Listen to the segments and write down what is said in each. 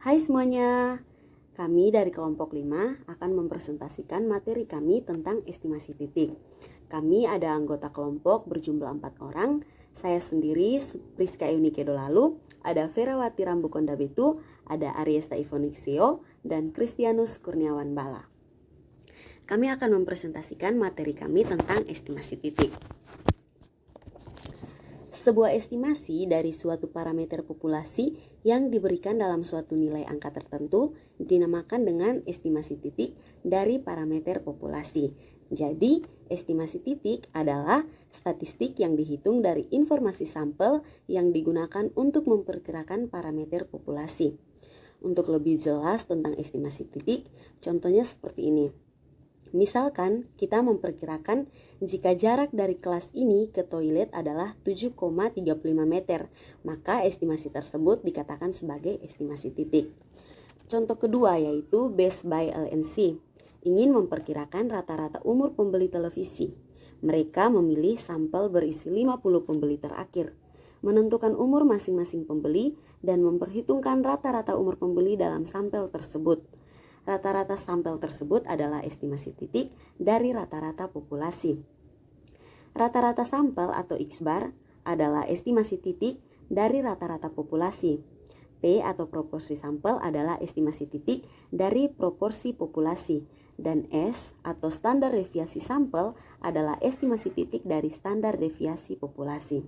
Hai semuanya, kami dari kelompok 5 akan mempresentasikan materi kami tentang estimasi titik. Kami ada anggota kelompok berjumlah 4 orang, saya sendiri Priska Eunike Dolalu, ada Verawati Rambukonda Betu, ada Ariesta Ivonixio, dan Kristianus Kurniawan Bala. Kami akan mempresentasikan materi kami tentang estimasi titik. Sebuah estimasi dari suatu parameter populasi yang diberikan dalam suatu nilai angka tertentu dinamakan dengan estimasi titik dari parameter populasi. Jadi, estimasi titik adalah statistik yang dihitung dari informasi sampel yang digunakan untuk memperkirakan parameter populasi. Untuk lebih jelas tentang estimasi titik, contohnya seperti ini. Misalkan kita memperkirakan jika jarak dari kelas ini ke toilet adalah 7,35 meter, maka estimasi tersebut dikatakan sebagai estimasi titik. Contoh kedua yaitu Best by LNC, ingin memperkirakan rata-rata umur pembeli televisi. Mereka memilih sampel berisi 50 pembeli terakhir, menentukan umur masing-masing pembeli, dan memperhitungkan rata-rata umur pembeli dalam sampel tersebut. Rata-rata sampel tersebut adalah estimasi titik dari rata-rata populasi. Rata-rata sampel atau X-bar adalah estimasi titik dari rata-rata populasi. P atau proporsi sampel adalah estimasi titik dari proporsi populasi. Dan S atau standar deviasi sampel adalah estimasi titik dari standar deviasi populasi.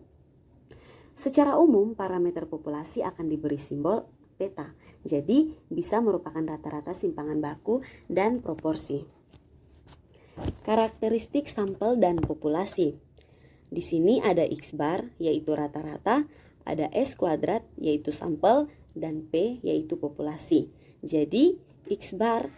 Secara umum, parameter populasi akan diberi simbol peta. Jadi, bisa merupakan rata-rata simpangan baku dan proporsi. Karakteristik sampel dan populasi. Di sini ada X-bar, yaitu rata-rata, ada S kuadrat, yaitu sampel, dan P, yaitu populasi. Jadi, X-bar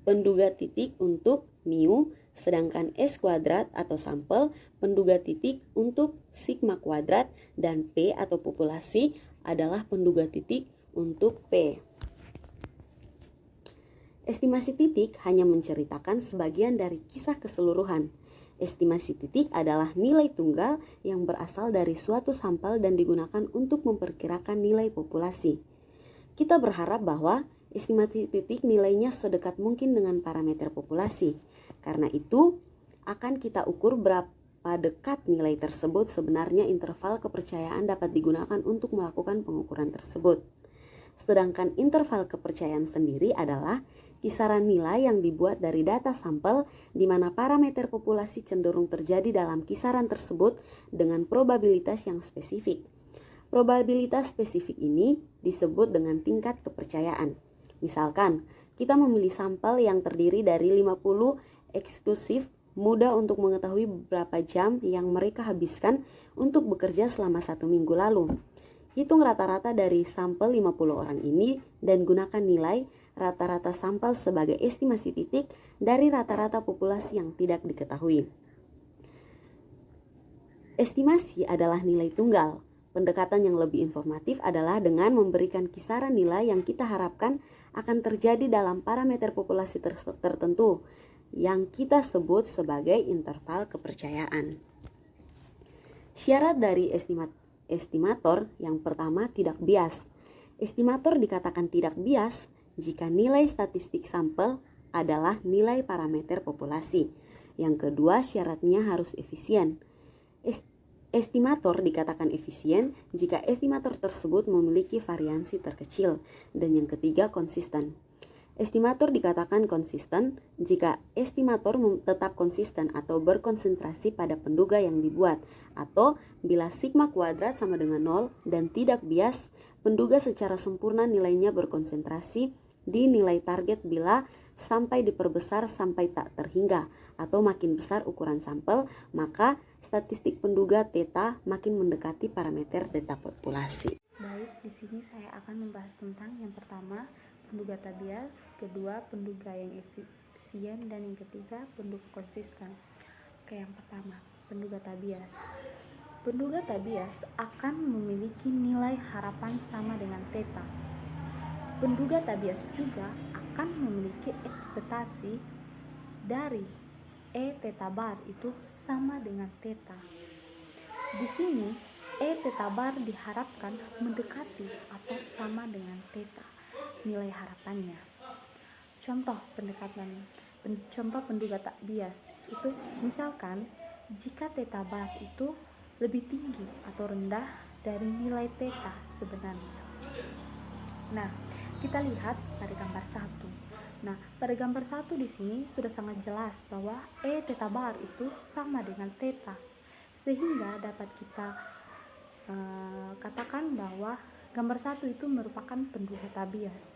penduga titik untuk mu, sedangkan S kuadrat atau sampel penduga titik untuk sigma kuadrat, dan P atau populasi adalah penduga titik untuk P. Estimasi titik hanya menceritakan sebagian dari kisah keseluruhan. Estimasi titik adalah nilai tunggal yang berasal dari suatu sampel dan digunakan untuk memperkirakan nilai populasi. Kita berharap bahwa estimasi titik nilainya sedekat mungkin dengan parameter populasi. Karena itu, akan kita ukur berapa dekat nilai tersebut. Sebenarnya interval kepercayaan dapat digunakan untuk melakukan pengukuran tersebut. Sedangkan interval kepercayaan sendiri adalah kisaran nilai yang dibuat dari data sampel di mana parameter populasi cenderung terjadi dalam kisaran tersebut dengan probabilitas yang spesifik. Probabilitas spesifik ini disebut dengan tingkat kepercayaan. Misalkan, kita memilih sampel yang terdiri dari 50 eksklusif, mudah untuk mengetahui berapa jam yang mereka habiskan untuk bekerja selama 1 minggu lalu. Hitung rata-rata dari sampel 50 orang ini dan gunakan nilai rata-rata sampel sebagai estimasi titik dari rata-rata populasi yang tidak diketahui. Estimasi adalah nilai tunggal. Pendekatan yang lebih informatif adalah dengan memberikan kisaran nilai yang kita harapkan akan terjadi dalam parameter populasi tertentu yang kita sebut sebagai interval kepercayaan. Syarat dari estimator yang pertama tidak bias. Estimator dikatakan tidak bias jika nilai statistik sampel adalah nilai parameter populasi. Yang kedua, syaratnya harus efisien. Estimator dikatakan efisien jika estimator tersebut memiliki variansi terkecil. Dan yang ketiga, konsisten. Estimator dikatakan konsisten jika estimator tetap konsisten atau berkonsentrasi pada penduga yang dibuat, atau bila sigma kuadrat sama dengan 0 dan tidak bias, penduga secara sempurna nilainya berkonsentrasi di nilai target bila sampai diperbesar sampai tak terhingga, atau makin besar ukuran sampel, maka statistik penduga theta makin mendekati parameter theta populasi. Baik, di sini saya akan membahas tentang yang pertama, penduga tak bias, kedua, penduga yang efisien, dan yang ketiga, penduga konsisten. Oke, yang pertama, penduga tak bias. Penduga tak bias akan memiliki nilai harapan sama dengan theta. Penduga tak bias juga akan memiliki ekspektasi dari E theta bar itu sama dengan theta. Di sini E theta bar diharapkan mendekati atau sama dengan theta. nilai harapannya. Contoh penduga tak bias itu misalkan jika theta bar itu lebih tinggi atau rendah dari nilai theta sebenarnya. Nah, kita lihat pada gambar 1. Nah, pada gambar 1 di sini sudah sangat jelas bahwa theta bar itu sama dengan theta, sehingga dapat kita katakan bahwa gambar 1 itu merupakan penduga tak bias.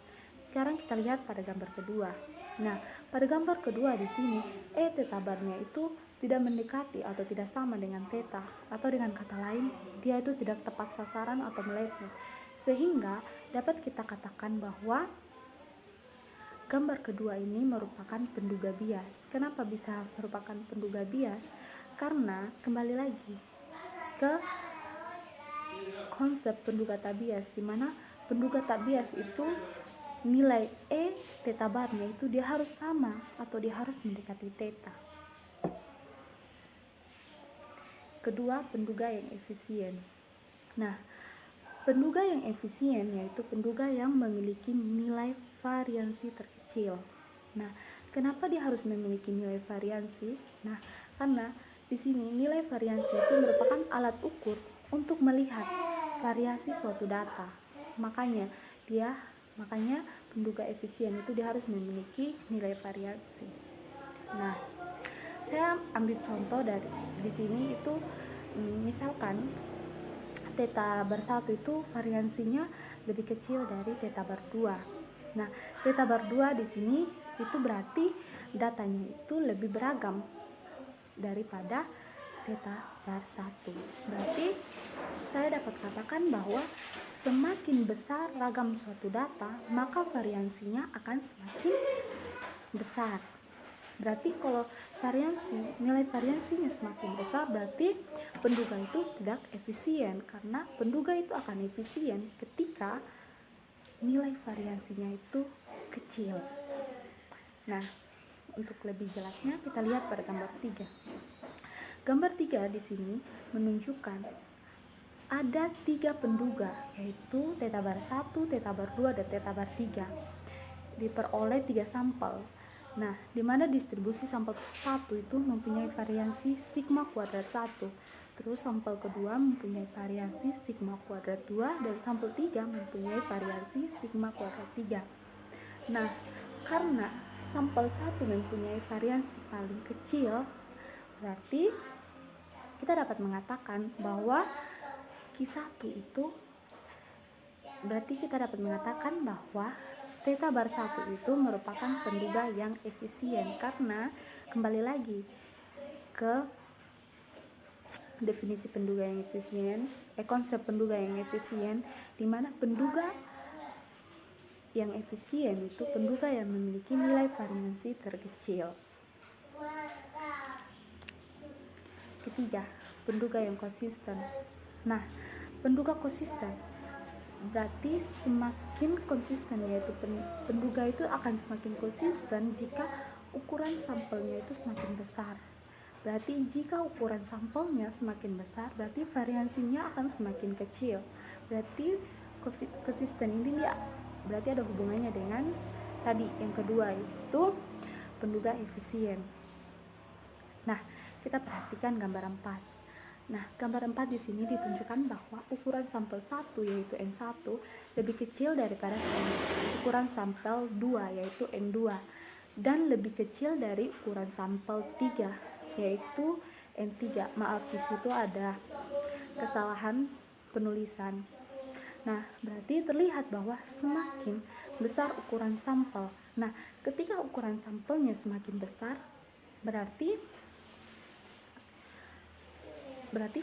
Sekarang kita lihat pada gambar kedua. Nah, pada gambar kedua di sini theta barnya itu tidak mendekati atau tidak sama dengan theta, atau dengan kata lain dia itu tidak tepat sasaran atau meleset, sehingga dapat kita katakan bahwa gambar kedua ini merupakan penduga bias. Kenapa bisa merupakan penduga bias? Karena kembali lagi ke konsep penduga tak bias, di mana penduga tak bias itu nilai theta barnya itu dia harus sama atau dia harus mendekati theta. Kedua, penduga yang efisien. Nah, penduga yang efisien yaitu penduga yang memiliki nilai variansi terkecil. Nah, kenapa dia harus memiliki nilai variansi? Nah, karena di sini nilai variansi itu merupakan alat ukur untuk melihat variasi suatu data. Makanya penduga efisien itu dia harus memiliki nilai variansi. Nah, saya ambil contoh dari di sini itu misalkan theta bar 1 itu variansinya lebih kecil dari theta bar 2. Nah, theta bar 2 di sini itu berarti datanya itu lebih beragam daripada theta bar 1. Berarti saya dapat katakan bahwa semakin besar ragam suatu data, maka variansinya akan semakin besar. Berarti kalau nilai variansinya semakin besar, berarti penduga itu tidak efisien, karena penduga itu akan efisien ketika nilai variansinya itu kecil. Nah, untuk lebih jelasnya kita lihat pada gambar 3. Gambar 3 di sini menunjukkan ada 3 penduga, yaitu theta bar 1, theta bar 2, dan theta bar 3. Diperoleh 3 sampel. Nah, di mana distribusi sampel 1 itu mempunyai variansi sigma kuadrat 1. Terus sampel kedua mempunyai variansi sigma kuadrat 2, dan sampel 3 mempunyai variansi sigma kuadrat 3. Nah, karena sampel 1 mempunyai variansi paling kecil, berarti kita dapat mengatakan bahwa Q1 itu theta bar 1 itu merupakan penduga yang efisien, karena kembali lagi ke definisi penduga yang efisien, konsep penduga yang efisien, di mana penduga yang efisien itu penduga yang memiliki nilai variansi terkecil. Ketiga, penduga yang konsisten. Nah, penduga konsisten berarti semakin konsisten, yaitu penduga itu akan semakin konsisten jika ukuran sampelnya itu semakin besar. Berarti jika ukuran sampelnya semakin besar, berarti variansinya akan semakin kecil. Berarti konsisten ini berarti ada hubungannya dengan tadi yang kedua, yaitu penduga efisien. Nah, kita perhatikan gambar 4. Nah, gambar 4 di sini ditunjukkan bahwa ukuran sampel 1 yaitu N1 lebih kecil daripada ukuran sampel 2 yaitu N2, dan lebih kecil dari ukuran sampel 3 yaitu N3. Maaf, di situ ada kesalahan penulisan. Nah, berarti terlihat bahwa semakin besar ukuran sampel. Nah, ketika ukuran sampelnya semakin besar, berarti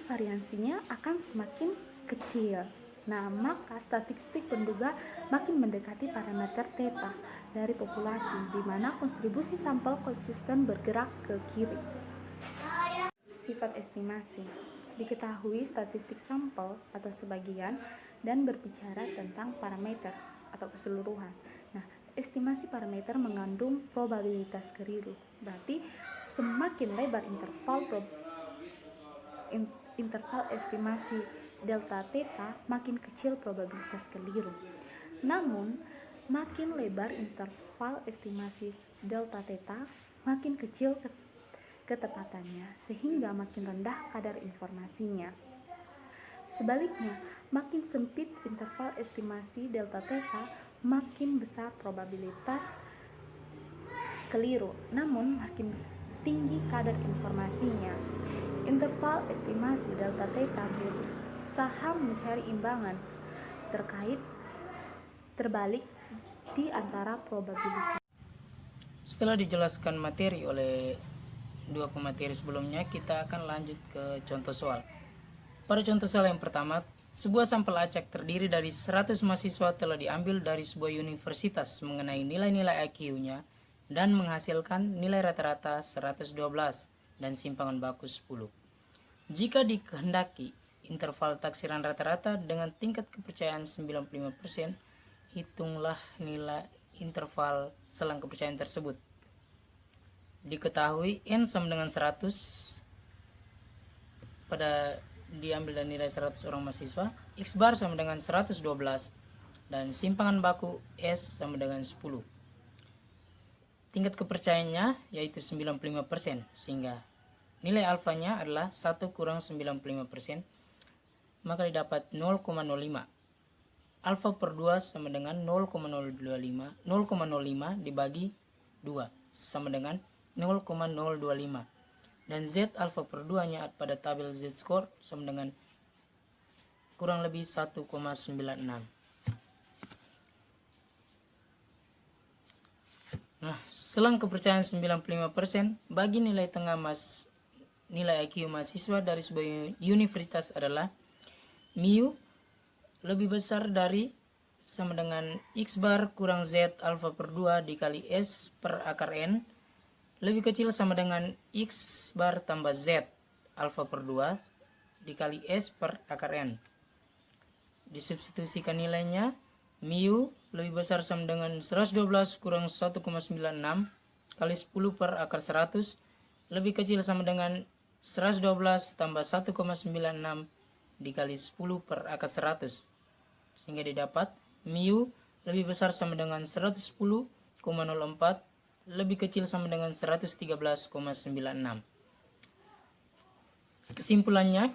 variansinya akan semakin kecil. Nah, maka statistik penduga makin mendekati parameter theta dari populasi, di mana kontribusi sampel konsisten bergerak ke kiri. Sifat estimasi. Diketahui statistik sampel atau sebagian dan berbicara tentang parameter atau keseluruhan. Nah, estimasi parameter mengandung probabilitas keliru. Berarti semakin lebar interval estimasi delta theta, makin kecil probabilitas keliru. Namun Makin lebar interval estimasi delta theta, makin kecil ketepatannya, sehingga makin rendah kadar informasinya. Sebaliknya, makin sempit interval estimasi delta theta, makin besar probabilitas keliru, namun makin tinggi kadar informasinya. Interval estimasi delta theta berusaha mencari imbangan terbalik di antara probabilitas. Setelah dijelaskan materi oleh dua pemateri sebelumnya, kita akan lanjut ke contoh soal. Pada contoh soal yang pertama, sebuah sampel acak terdiri dari 100 mahasiswa telah diambil dari sebuah universitas mengenai nilai-nilai IQ-nya dan menghasilkan nilai rata-rata 112 dan simpangan baku 10. Jika dikehendaki interval taksiran rata-rata dengan tingkat kepercayaan 95%, hitunglah nilai interval selang kepercayaan tersebut. Diketahui N sama dengan 100 pada diambil dari nilai 100 orang mahasiswa, X bar sama dengan 112 dan simpangan baku S sama dengan 10. Tingkat kepercayaannya yaitu 95%, sehingga nilai alfanya adalah 1 kurang 95%, maka didapat 0,05. Alfa per 2 sama dengan 0,005 dibagi 2 sama dengan 0,025. Dan Z alfa per 2 nya pada tabel Z score sama dengan kurang lebih 1,96. Nah, selang kepercayaan 95% bagi nilai tengah nilai IQ mahasiswa dari sebuah universitas adalah mu lebih besar dari sama dengan X bar kurang Z alfa per 2 dikali S per akar N lebih kecil sama dengan X bar tambah Z alfa per 2 dikali S per akar N. Disubstitusikan nilainya, mu lebih besar sama dengan 112 kurang 1,96 kali 10 per akar 100 lebih kecil sama dengan 112 tambah 1,96 dikali 10 per akar 100, sehingga didapat mu lebih besar sama dengan 110,04 lebih kecil sama dengan 113,96. Kesimpulannya,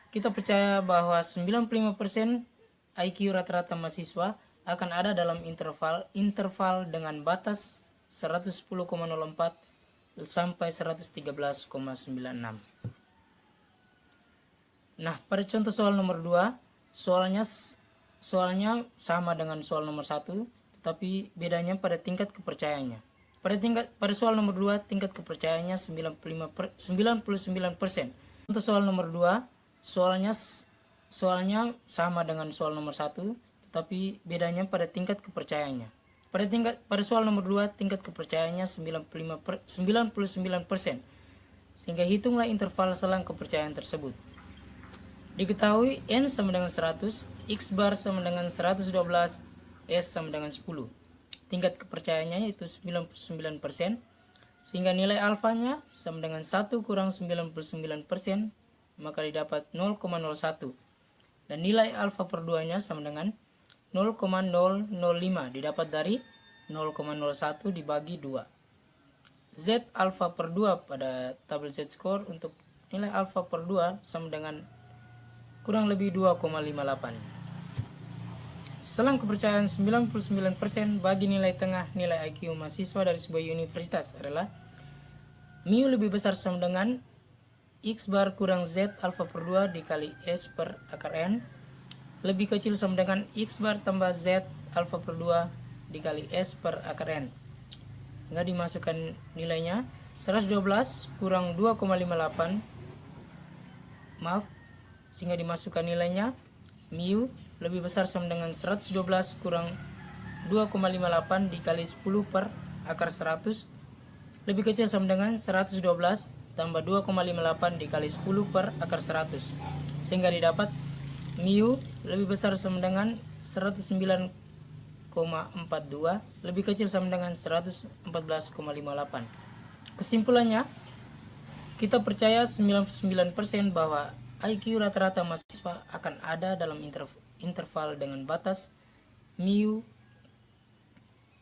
kita percaya bahwa 95% IQ rata-rata mahasiswa akan ada dalam interval dengan batas 110,04 sampai 113,96. Nah, pada contoh soal nomor 2, soalnya sama dengan soal nomor 1, tetapi bedanya pada tingkat kepercayaannya. Pada soal nomor 2, tingkat kepercayaannya 99%. Untuk soal nomor 2, soalnya sama dengan soal nomor 1, tetapi bedanya pada tingkat kepercayaannya. Pada soal nomor 2, tingkat kepercayaannya 99%. Sehingga hitunglah interval selang kepercayaan tersebut. Diketahui N sama dengan 100, X bar sama dengan 112, S sama dengan 10. Tingkat kepercayaannya yaitu 99%, sehingga nilai alfanya sama dengan 1 kurang 99%, maka didapat 0,01. Dan nilai alfa per 2-nya sama dengan 0,005 didapat dari 0,01 dibagi 2. Z alfa per 2 pada tabel Z score untuk nilai alfa per 2 sama dengan kurang lebih 2,58. Selang kepercayaan 99% bagi nilai tengah nilai IQ mahasiswa dari sebuah universitas adalah mu lebih besar sama dengan X bar kurang Z alfa per 2 dikali S per akar N lebih kecil sama dengan X bar tambah Z alfa per 2 dikali S per akar N. Nggak dimasukkan nilainya, 112 kurang 2,58, sehingga dimasukkan nilainya, mu lebih besar sama dengan 112 kurang 2,58 dikali 10 per akar 100 lebih kecil sama dengan 112 tambah 2,58 dikali 10 per akar 100, sehingga didapat mu lebih besar sama dengan 109,42 lebih kecil sama dengan 114,58. Kesimpulannya, kita percaya 99% bahwa IQ rata-rata mahasiswa akan ada dalam interval dengan batas mu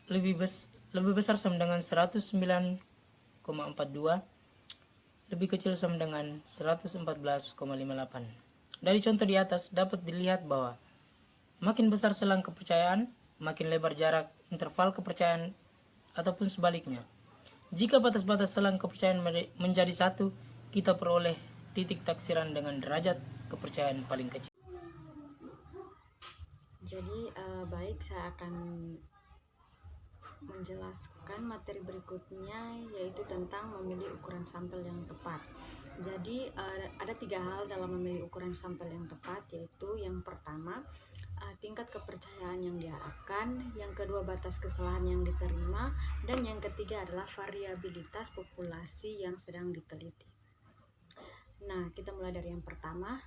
lebih besar sama dengan 109,42, lebih kecil sama dengan 114,58. Dari contoh di atas dapat dilihat bahwa makin besar selang kepercayaan, makin lebar jarak interval kepercayaan, ataupun sebaliknya. Jika batas-batas selang kepercayaan menjadi 1, kita peroleh titik taksiran dengan derajat kepercayaan paling kecil. Jadi baik, saya akan menjelaskan materi berikutnya, yaitu tentang memilih ukuran sampel yang tepat. Jadi ada 3 hal dalam memilih ukuran sampel yang tepat, yaitu yang pertama tingkat kepercayaan yang diharapkan, yang kedua batas kesalahan yang diterima, dan yang ketiga adalah variabilitas populasi yang sedang diteliti. Nah, kita mulai dari yang pertama,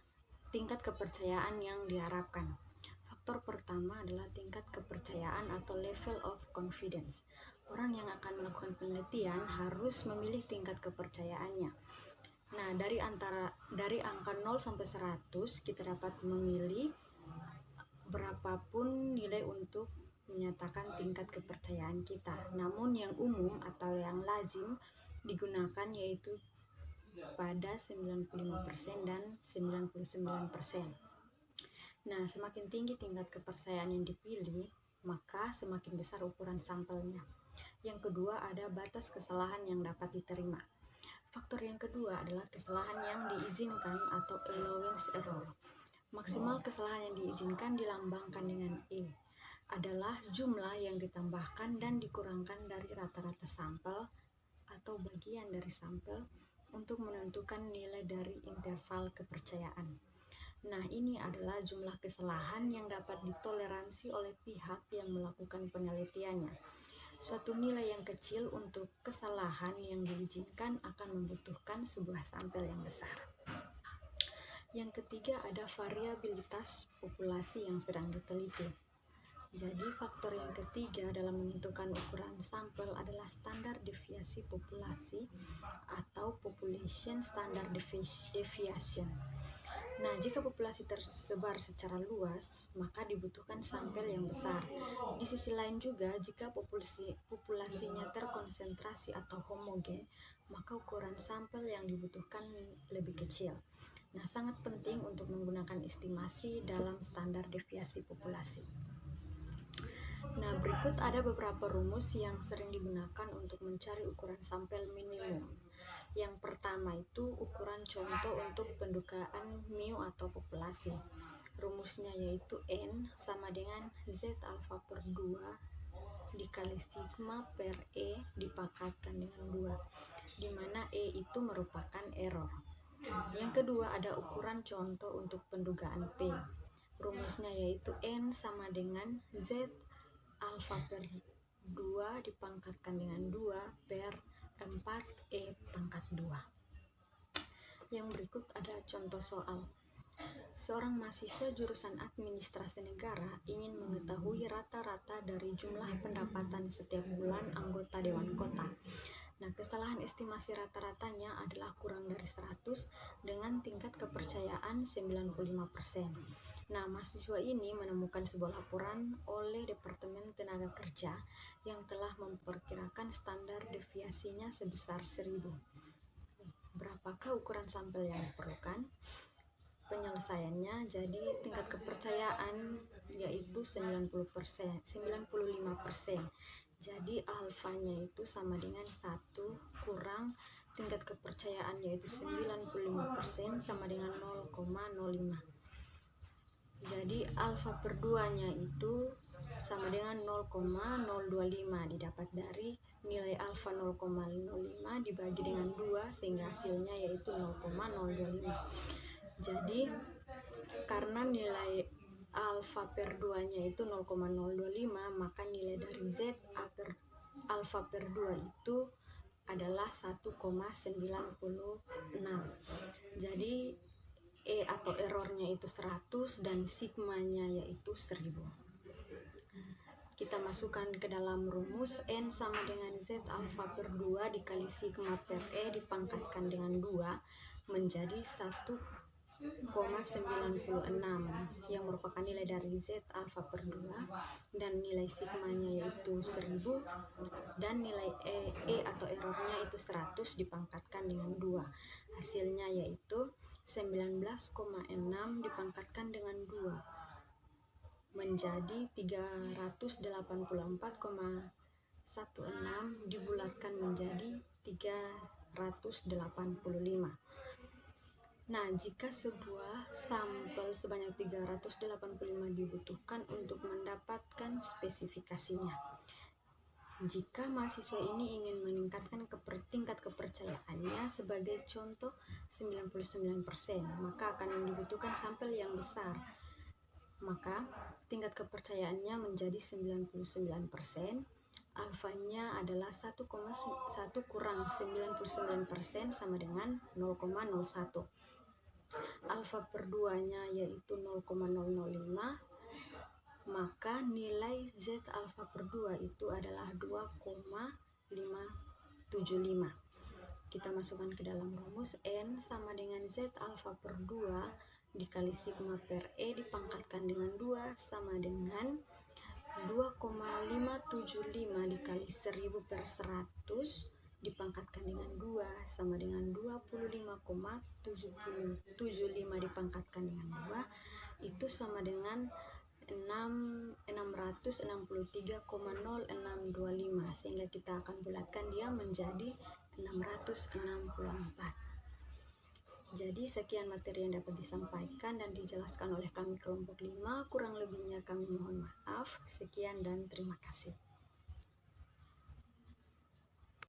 tingkat kepercayaan yang diharapkan. Faktor pertama adalah tingkat kepercayaan atau level of confidence. Orang yang akan melakukan penelitian harus memilih tingkat kepercayaannya. Nah, dari angka 0 sampai 100 kita dapat memilih berapapun nilai untuk menyatakan tingkat kepercayaan kita. Namun yang umum atau yang lazim digunakan yaitu pada 95% dan 99%. Nah, semakin tinggi tingkat kepercayaan yang dipilih, maka semakin besar ukuran sampelnya. Yang kedua, ada batas kesalahan yang dapat diterima. Faktor yang kedua adalah kesalahan yang diizinkan atau allowance error. Maksimal kesalahan yang diizinkan dilambangkan dengan E, adalah jumlah yang ditambahkan dan dikurangkan dari rata-rata sampel atau bagian dari sampel untuk menentukan nilai dari interval kepercayaan. Nah, ini adalah jumlah kesalahan yang dapat ditoleransi oleh pihak yang melakukan penelitiannya. Suatu nilai yang kecil untuk kesalahan yang diizinkan akan membutuhkan sebuah sampel yang besar. Yang ketiga ada variabilitas populasi yang sedang diteliti. Jadi faktor yang ketiga dalam menentukan ukuran sampel adalah standar deviasi populasi atau population standard deviation. Nah, jika populasi tersebar secara luas, maka dibutuhkan sampel yang besar. Di sisi lain juga, jika populasinya terkonsentrasi atau homogen, maka ukuran sampel yang dibutuhkan lebih kecil. Nah, sangat penting untuk menggunakan estimasi dalam standar deviasi populasi. Nah, berikut ada beberapa rumus yang sering digunakan untuk mencari ukuran sampel minimum. Yang pertama itu ukuran contoh untuk pendukaan mu atau populasi. Rumusnya yaitu N sama dengan Z alfa per 2 dikali sigma per E dipangkatkan dengan 2, di mana E itu merupakan error. Yang kedua ada ukuran contoh untuk pendugaan P. Rumusnya yaitu N sama dengan Z alfa per 2 dipangkatkan dengan 2 per 4E pangkat 2. Yang berikut ada contoh soal. Seorang mahasiswa jurusan administrasi negara ingin mengetahui rata-rata dari jumlah pendapatan setiap bulan anggota Dewan Kota. Nah, kesalahan estimasi rata-ratanya adalah kurang dari 100 dengan tingkat kepercayaan 95%. Nah, mahasiswa ini menemukan sebuah laporan oleh Departemen Tenaga Kerja yang telah memperkirakan standar deviasinya sebesar 1000. Berapakah ukuran sampel yang diperlukan? Penyelesaiannya, jadi tingkat kepercayaan yaitu 95%. Jadi alfanya itu sama dengan 1 kurang tingkat kepercayaan yaitu 95% sama dengan 0,05. Jadi alfa per 2-nya itu sama dengan 0,025 didapat dari nilai alfa 0,05 dibagi dengan 2 sehingga hasilnya yaitu 0,025. Jadi karena nilai alfa per 2-nya itu 0,025, maka nilai dari Z alfa per 2 itu adalah 1,96. Jadi E atau errornya itu 100 dan sigmanya yaitu 1000. Kita masukkan ke dalam rumus N sama dengan Z alfa per 2 dikali sigma per E dipangkatkan dengan 2 menjadi 1 yang merupakan nilai dari Z alfa per 2, dan nilai sigmanya yaitu 1000, dan nilai E atau errornya itu 100 dipangkatkan dengan 2. Hasilnya yaitu 19,6 dipangkatkan dengan 2 menjadi 384,16 dibulatkan menjadi 385. Nah, jika sebuah sampel sebanyak 385 dibutuhkan untuk mendapatkan spesifikasinya. Jika mahasiswa ini ingin meningkatkan tingkat kepercayaannya sebagai contoh 99%, maka akan dibutuhkan sampel yang besar. Maka tingkat kepercayaannya menjadi 99%. Alfanya adalah 1,1 kurang 99% sama dengan 0,01. Alfa per 2-nya yaitu 0,005, maka nilai Z alfa per 2 itu adalah 2,575. Kita masukkan ke dalam rumus, N sama dengan Z alfa per 2 dikali sigma per E dipangkatkan dengan 2 sama dengan 2,575 dikali 1000 per 100 dipangkatkan dengan 2 sama dengan 25,75 dipangkatkan dengan 2 itu sama dengan 663,0625, sehingga kita akan bulatkan dia menjadi 664. Jadi sekian materi yang dapat disampaikan dan dijelaskan oleh kami kelompok 5, kurang lebihnya kami mohon maaf. Sekian dan terima kasih.